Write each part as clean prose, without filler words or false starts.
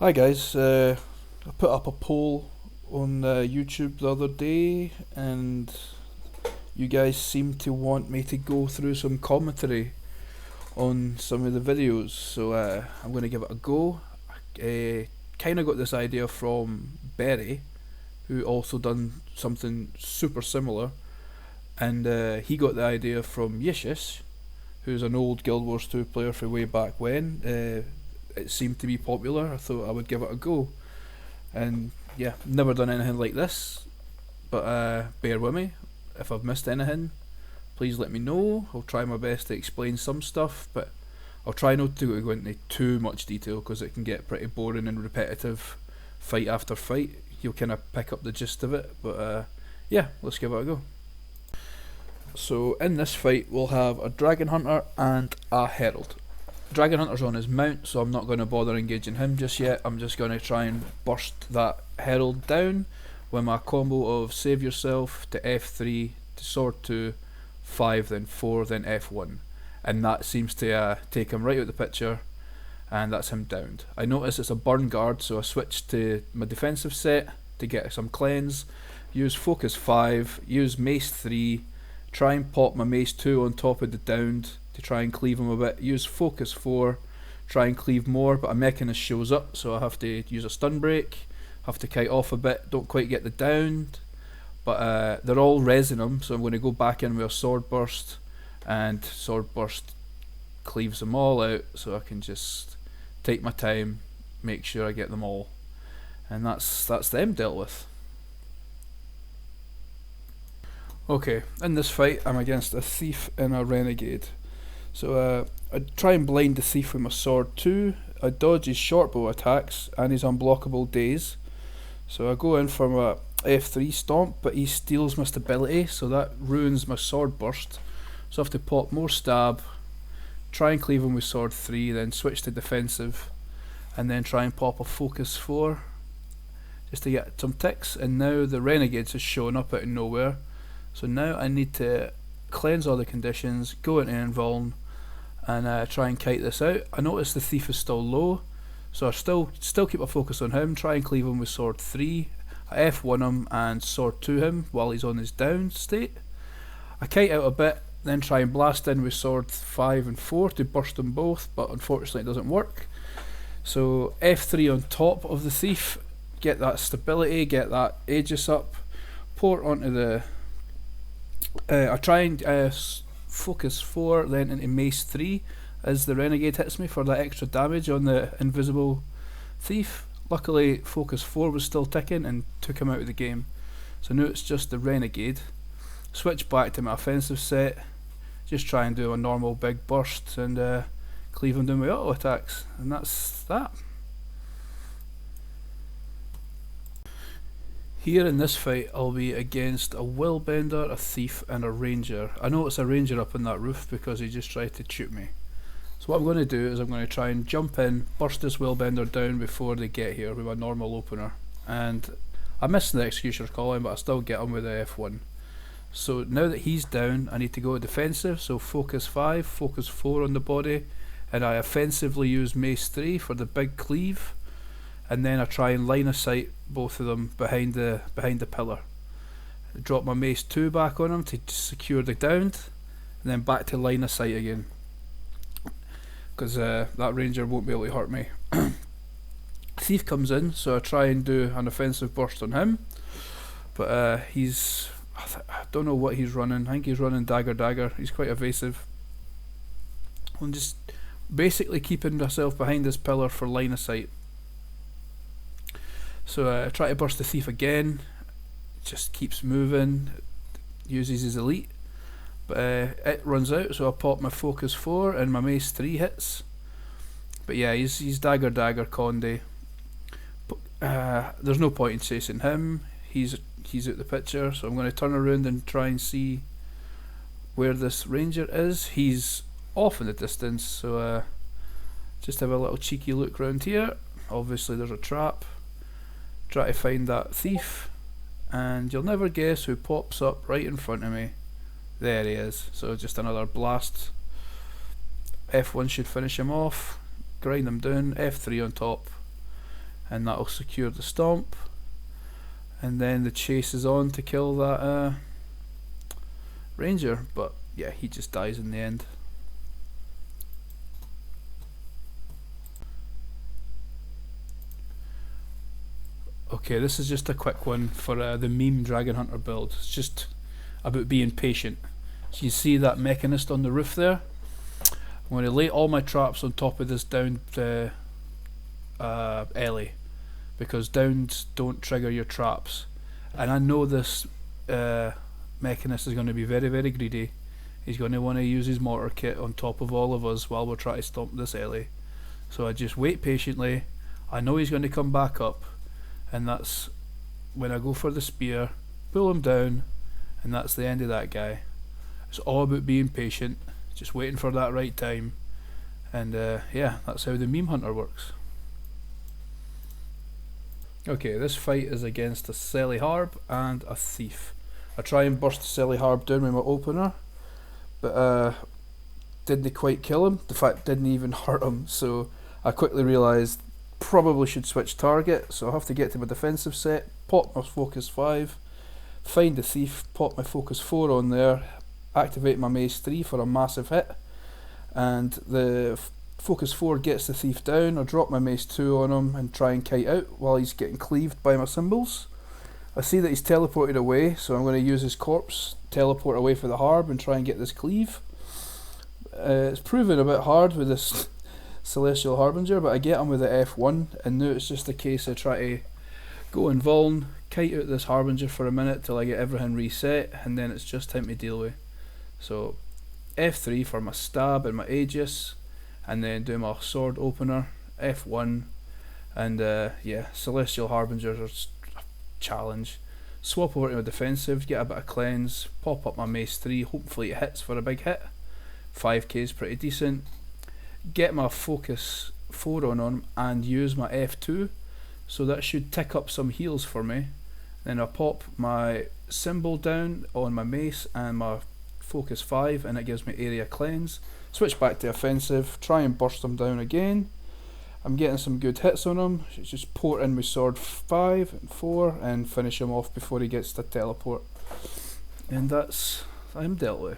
Hi guys, I put up a poll on YouTube the other day, and you guys seem to want me to go through some commentary on some of the videos, so I'm going to give it a go. Kind of got this idea from Berry, who also done something super similar, and he got the idea from Yishis, who's an old Guild Wars 2 player from way back when. It seemed to be popular. I thought I would give it a go, and yeah, never done anything like this, but bear with me. If I've missed anything, please let me know. I'll try my best to explain some stuff, but I'll try not to go into too much detail because it can get pretty boring and repetitive fight after fight. You'll kind of pick up the gist of it, but yeah, let's give it a go. So in this fight we'll have a Dragon Hunter and a Herald. Dragon Hunter's on his mount, so I'm not going to bother engaging him just yet. I'm just going to try and burst that Herald down with my combo of save yourself to F3 to sword 2, 5, then 4, then F1. And that seems to take him right out of the picture, and that's him downed. I notice it's a burn guard, so I switch to my defensive set to get some cleanse, use focus 5, use mace 3, try and pop my mace 2 on top of the downed to try and cleave him a bit, use focus 4, try and cleave more, but a mechanist shows up, so I have to use a stun break, have to kite off a bit, don't quite get the downed, but they're all resing him, so I'm going to go back in with a sword burst, and sword burst cleaves them all out, so I can just take my time, make sure I get them all, and that's them dealt with. Okay, in this fight I'm against a thief and a renegade. So I try and blind the thief with my sword 2, I dodge his short bow attacks and his unblockable daze. So I go in for my F3 stomp, but he steals my stability, so that ruins my sword burst. So I have to pop more stab, try and cleave him with sword 3, then switch to defensive, and then try and pop a focus 4 just to get some ticks. And now the renegades is showing up out of nowhere, so now I need to cleanse all the conditions, go into invuln, and try and kite this out. I notice the thief is still low, so I still keep a focus on him, try and cleave him with sword 3, I F1 him and sword 2 him while he's on his down state. I kite out a bit, then try and blast in with sword 5 and 4 to burst them both, but unfortunately it doesn't work. So F3 on top of the thief, get that stability, get that Aegis up, port onto the I try and focus 4 then into mace 3 as the renegade hits me for that extra damage on the invisible thief. Luckily focus 4 was still ticking and took him out of the game, so now it's just the renegade. Switch back to my offensive set, just try and do a normal big burst and cleave him down with auto attacks, and that's that. Here in this fight I'll be against a Willbender, a thief and a ranger. I know it's a ranger up on that roof because he just tried to shoot me. So what I'm going to do is I'm going to try and jump in, burst this Willbender down before they get here with my normal opener. And I missed the executioner calling, but I still get him with the F1. So now that he's down I need to go defensive, so focus 5, focus 4 on the body, and I offensively use mace 3 for the big cleave. And then I try and line of sight both of them behind the pillar. Drop my mace 2 back on him to secure the downed, and then back to line of sight again, because that ranger won't be able to hurt me. Thief comes in, so I try and do an offensive burst on him, but I don't know what he's running. I think he's running dagger. He's quite evasive. I'm just basically keeping myself behind this pillar for line of sight. So I try to burst the thief again, just keeps moving, uses his elite, but it runs out, so I pop my focus 4 and my mace 3 hits. But yeah, he's dagger Conde. There's no point in chasing him, he's out the picture, so I'm going to turn around and try and see where this ranger is. He's off in the distance, so just have a little cheeky look round here. Obviously there's a trap. Try to find that thief, and you'll never guess who pops up right in front of me. There he is, so just another blast. F1 should finish him off, grind him down, F3 on top, and that'll secure the stomp, and then the chase is on to kill that ranger, but yeah, he just dies in the end. Okay, this is just a quick one for the meme Dragon Hunter build. It's just about being patient. So you see that mechanist on the roof there? I'm going to lay all my traps on top of this downed Ellie, because downs don't trigger your traps. And I know this mechanist is going to be very, very greedy. He's going to want to use his mortar kit on top of all of us while we're trying to stomp this Ellie. So I just wait patiently. I know he's going to come back up, and that's when I go for the spear, pull him down, and that's the end of that guy. It's all about being patient, just waiting for that right time, and yeah, that's how the meme hunter works. Okay, this fight is against a Selly Harb and a Thief. I try and burst the Selly Harb down with my opener, but didn't quite kill him. The fact didn't even hurt him, so I quickly realised probably should switch target, so I'll have to get to my defensive set, pop my focus 5, find the Thief, pop my focus 4 on there, activate my mace 3 for a massive hit, and the focus 4 gets the Thief down. I drop my mace 2 on him and try and kite out while he's getting cleaved by my symbols. I see that he's teleported away, so I'm going to use his corpse, teleport away for the Harb and try and get this cleave. It's proven a bit hard with this Celestial Harbinger, but I get him with the F1, and now it's just a case of try to go in Vuln, kite out this Harbinger for a minute till I get everything reset, and then it's just time to deal with. So F3 for my stab and my Aegis, and then do my sword opener, F1, and yeah, Celestial Harbingers are a challenge. Swap over to my defensive, get a bit of cleanse, pop up my mace 3, hopefully it hits for a big hit. 5k is pretty decent. Get my focus 4 on him and use my F2, so that should tick up some heals for me. Then I pop my symbol down on my mace and my focus 5, and it gives me area cleanse. Switch back to offensive, try and burst him down again. I'm getting some good hits on him. Just port in my sword 5 and 4 and finish him off before he gets to teleport. And that's I'm dealt with.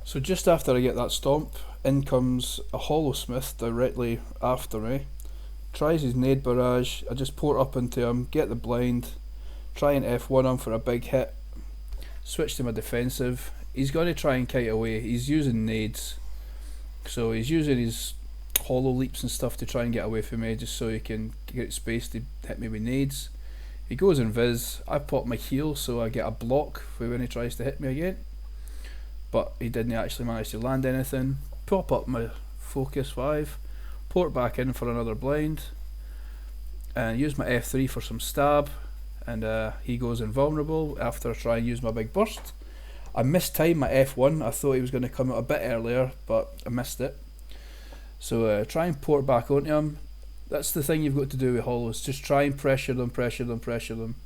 So just after I get that stomp, in comes a Holosmith directly after me. Tries his nade barrage, I just port up into him, get the blind, try and F1 him for a big hit, switch to my defensive. He's going to try and kite away, he's using nades, so he's using his holo leaps and stuff to try and get away from me, just so he can get space to hit me with nades. He goes invis, I pop my heal so I get a block for when he tries to hit me again, but he didn't actually manage to land anything. Pop up my focus 5, port back in for another blind, and use my F3 for some stab, and he goes invulnerable after I try and use my big burst. I mistimed my F1, I thought he was going to come out a bit earlier, but I missed it. So try and port back onto him. That's the thing you've got to do with holos, just try and pressure them.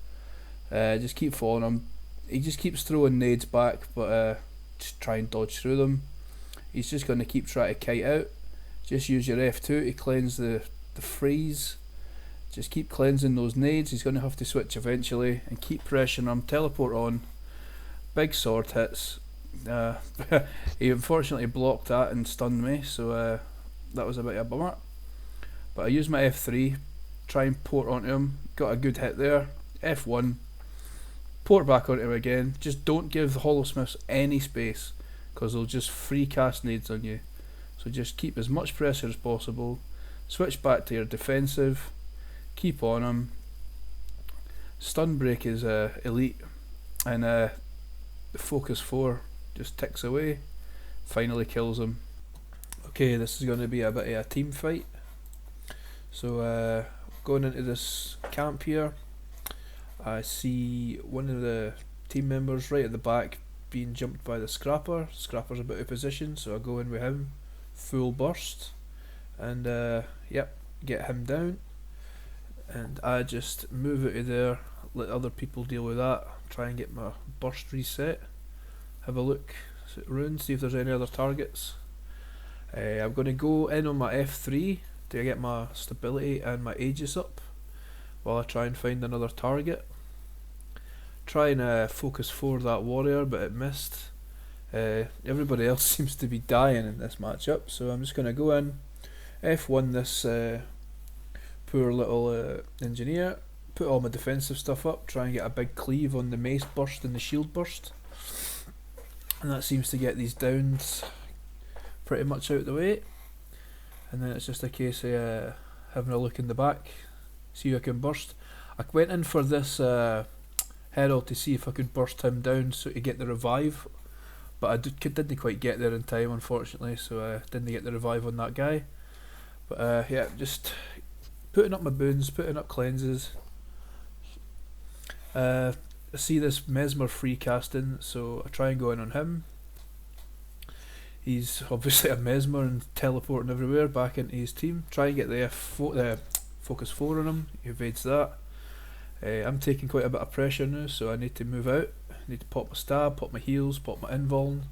Just keep following him. He just keeps throwing nades back, but just try and dodge through them. He's just going to keep trying to kite out. Just use your F2 to cleanse the freeze. Just keep cleansing those nades. He's going to have to switch eventually, and keep pressuring him. Teleport on. Big sword hits. He unfortunately blocked that and stunned me, so that was a bit of a bummer. But I used my F3, try and port onto him. Got a good hit there. F1. Port back onto him again. Just don't give the Holosmiths any space, because they'll just free cast nades on you. So just keep as much pressure as possible. Switch back to your defensive. Keep on him. Stun break is elite, and the focus 4 just ticks away. Finally kills him. Okay, this is going to be a bit of a team fight. So going into this camp here, I see one of the team members right at the back being jumped by the Scrapper. Scrapper's a bit of position, so I go in with him, full burst, and yep, get him down. And I just move out of there, let other people deal with that, try and get my burst reset, have a look at runes, see if there's any other targets, I'm going to go in on my F3 to get my stability and my aegis up while I try and find another target. Try and focus 4 that warrior, but it missed. Everybody else seems to be dying in this matchup, so I'm just going to go in, F1 this poor little engineer, put all my defensive stuff up, try and get a big cleave on the mace burst and the shield burst, and that seems to get these downs pretty much out the way. And then it's just a case of having a look in the back, see who I can burst. I went in for this Herald to see if I could burst him down so to get the revive, but I didn't quite get there in time, unfortunately, so I didn't get the revive on that guy. But yeah, just putting up my boons, putting up cleanses. I see this Mesmer free casting, so I try and go in on him. He's obviously a Mesmer and teleporting everywhere back into his team. Try and get the focus 4 on him, he evades that. I'm taking quite a bit of pressure now, so I need to move out. I need to pop my stab, pop my heals, pop my invuln,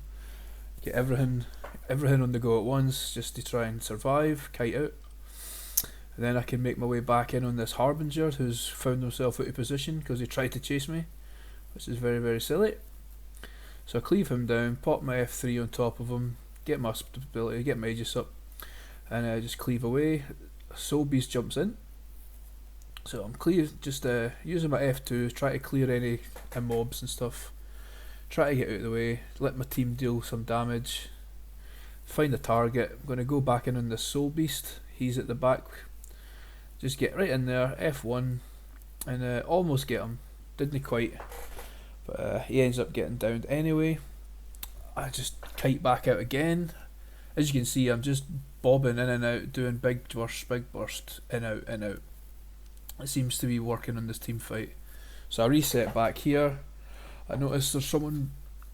get everything on the go at once just to try and survive, kite out. And then I can make my way back in on this Harbinger who's found himself out of position because he tried to chase me, which is very, very silly. So I cleave him down, pop my F3 on top of him, get my stability, get my aegis up, and I just cleave away. Soul Beast jumps in. So I'm using my F2, try to clear any mobs and stuff, try to get out of the way, let my team deal some damage, find a target. I'm going to go back in on this Soul Beast, he's at the back, just get right in there, F1, and almost get him, didn't quite, but he ends up getting downed anyway. I just kite back out again. As you can see, I'm just bobbing in and out, doing big burst, in out, in out. It seems to be working on this team fight. So I reset back here. I notice there's someone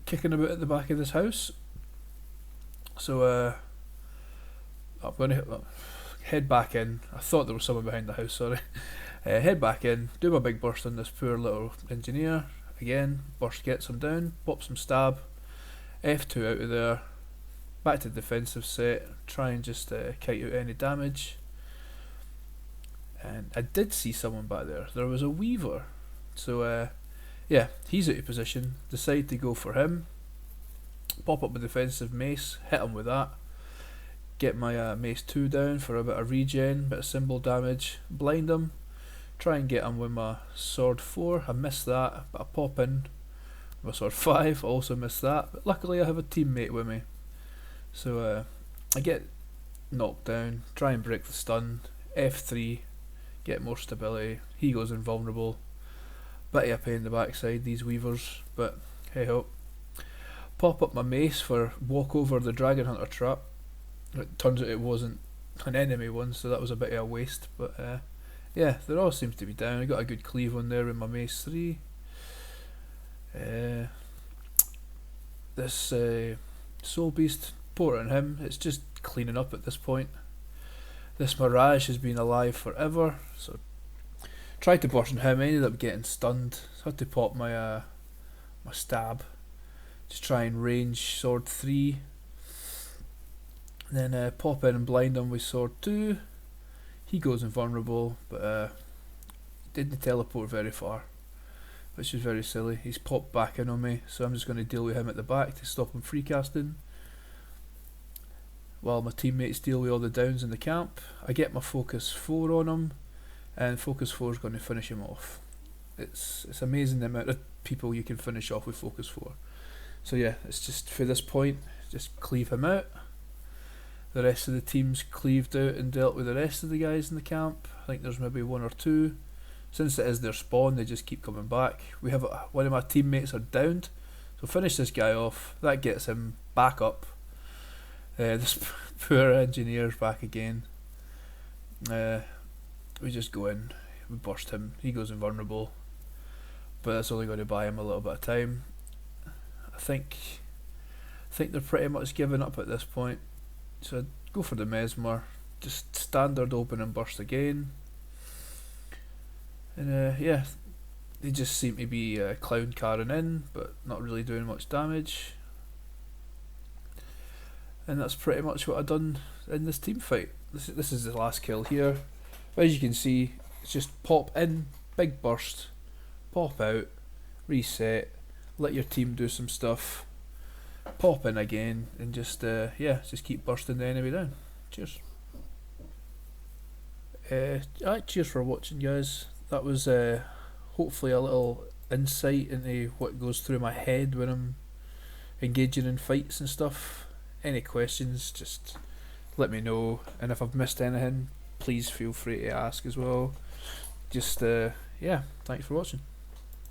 kicking about at the back of this house. So I'm going to head back in. I thought there was someone behind the house, sorry. Head back in, do my big burst on this poor little engineer. Again, burst gets him down, pop some stab, F2 out of there, back to the defensive set, try and just kite out any damage. And I did see someone back there. There was a Weaver. So yeah, he's out of position. Decide to go for him. Pop up my defensive mace, hit him with that. Get my mace 2 down for a bit of regen, bit of symbol damage. Blind him. Try and get him with my sword 4. I missed that, but I pop in with my sword 5. Also missed that. But luckily I have a teammate with me. So I get knocked down. Try and break the stun. F3. Get more stability. He goes invulnerable. Bit of a pain in the backside, these weavers, but hey ho. Pop up my mace for walk over the dragon hunter trap. It turns out it wasn't an enemy one, so that was a bit of a waste, but yeah, there all seems to be down. I got a good cleave on there with my mace 3. This Soul Beast, pour it on him. It's just cleaning up at this point. This Mirage has been alive forever, so tried to burst on him, ended up getting stunned, so had to pop my my stab, just try and range sword 3, then pop in and blind him with sword 2, he goes invulnerable, but didn't teleport very far, which is very silly. He's popped back in on me, so I'm just going to deal with him at the back to stop him free casting. While my teammates deal with all the downs in the camp, I get my focus 4 on him, and focus 4 is going to finish him off. It's amazing the amount of people you can finish off with focus 4. So yeah, it's just for this point, just cleave him out. The rest of the team's cleaved out and dealt with the rest of the guys in the camp. I think there's maybe 1 or 2. Since it is their spawn, they just keep coming back. We have one of my teammates are downed, so finish this guy off. That gets him back up. This poor engineer's back again. We just go in, we burst him, he goes invulnerable, but that's only going to buy him a little bit of time. I think they're pretty much giving up at this point, so I'd go for the Mesmer, just standard open and burst again. And yeah, they just seem to be clown carring in, but not really doing much damage. And that's pretty much what I've done in this team fight. This is the last kill here. But as you can see, it's just pop in, big burst, pop out, reset, let your team do some stuff, pop in again, and just just keep bursting the enemy down. Cheers. Alright, cheers for watching, guys. That was hopefully a little insight into what goes through my head when I'm engaging in fights and stuff. Any questions, just let me know, and if I've missed anything, please feel free to ask as well. Just thanks for watching.